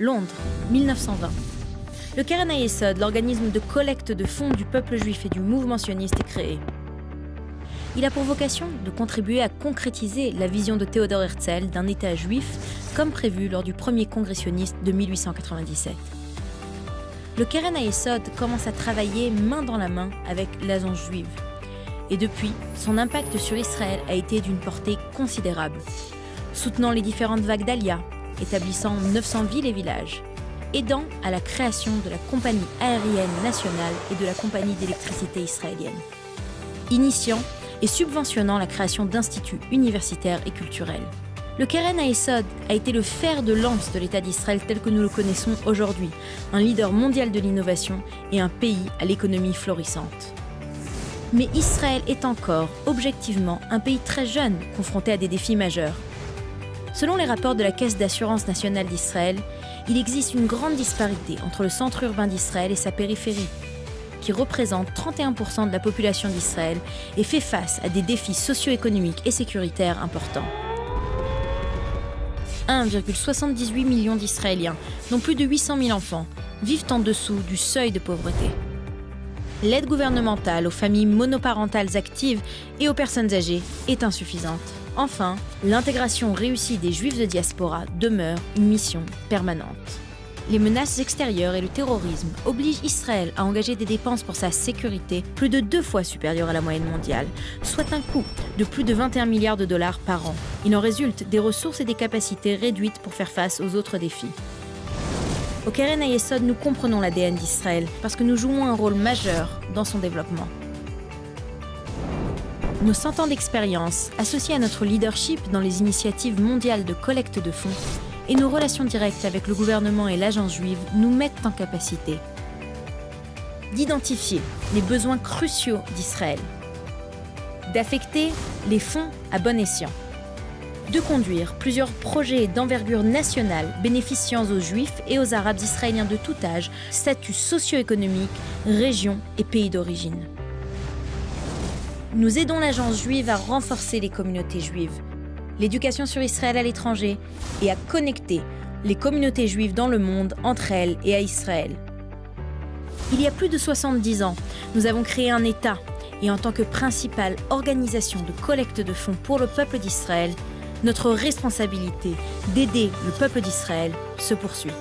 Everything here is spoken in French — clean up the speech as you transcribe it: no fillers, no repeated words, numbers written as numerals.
Londres, 1920. Le Keren HaYesod, l'organisme de collecte de fonds du peuple juif et du mouvement sioniste, est créé. Il a pour vocation de contribuer à concrétiser la vision de Théodore Herzl d'un État juif, comme prévu lors du premier congrès sioniste de 1897. Le Keren HaYesod commence à travailler main dans la main avec l'Agence juive. Et depuis, son impact sur Israël a été d'une portée considérable, soutenant les différentes vagues d'Alia, établissant 900 villes et villages, aidant à la création de la compagnie aérienne nationale et de la compagnie d'électricité israélienne, initiant et subventionnant la création d'instituts universitaires et culturels. Le Keren HaYesod a été le fer de lance de l'État d'Israël tel que nous le connaissons aujourd'hui, un leader mondial de l'innovation et un pays à l'économie florissante. Mais Israël est encore, objectivement, un pays très jeune, confronté à des défis majeurs. Selon les rapports de la Caisse d'assurance nationale d'Israël, il existe une grande disparité entre le centre urbain d'Israël et sa périphérie, qui représente 31% de la population d'Israël et fait face à des défis socio-économiques et sécuritaires importants. 1,78 million d'Israéliens, dont plus de 800 000 enfants, vivent en dessous du seuil de pauvreté. L'aide gouvernementale aux familles monoparentales actives et aux personnes âgées est insuffisante. Enfin, l'intégration réussie des Juifs de diaspora demeure une mission permanente. Les menaces extérieures et le terrorisme obligent Israël à engager des dépenses pour sa sécurité plus de 2 fois supérieures à la moyenne mondiale, soit un coût de plus de 21 milliards de dollars par an. Il en résulte des ressources et des capacités réduites pour faire face aux autres défis. Au Keren HaYesod, nous comprenons l'ADN d'Israël parce que nous jouons un rôle majeur dans son développement. Nos 100 ans d'expérience, associés à notre leadership dans les initiatives mondiales de collecte de fonds, et nos relations directes avec le gouvernement et l'agence juive nous mettent en capacité d'identifier les besoins cruciaux d'Israël, d'affecter les fonds à bon escient, de conduire plusieurs projets d'envergure nationale bénéficiant aux Juifs et aux Arabes israéliens de tout âge, statut socio-économique, région et pays d'origine. Nous aidons l'agence juive à renforcer les communautés juives, l'éducation sur Israël à l'étranger et à connecter les communautés juives dans le monde entre elles et à Israël. Il y a plus de 70 ans, nous avons créé un État et en tant que principale organisation de collecte de fonds pour le peuple d'Israël, notre responsabilité d'aider le peuple d'Israël se poursuit.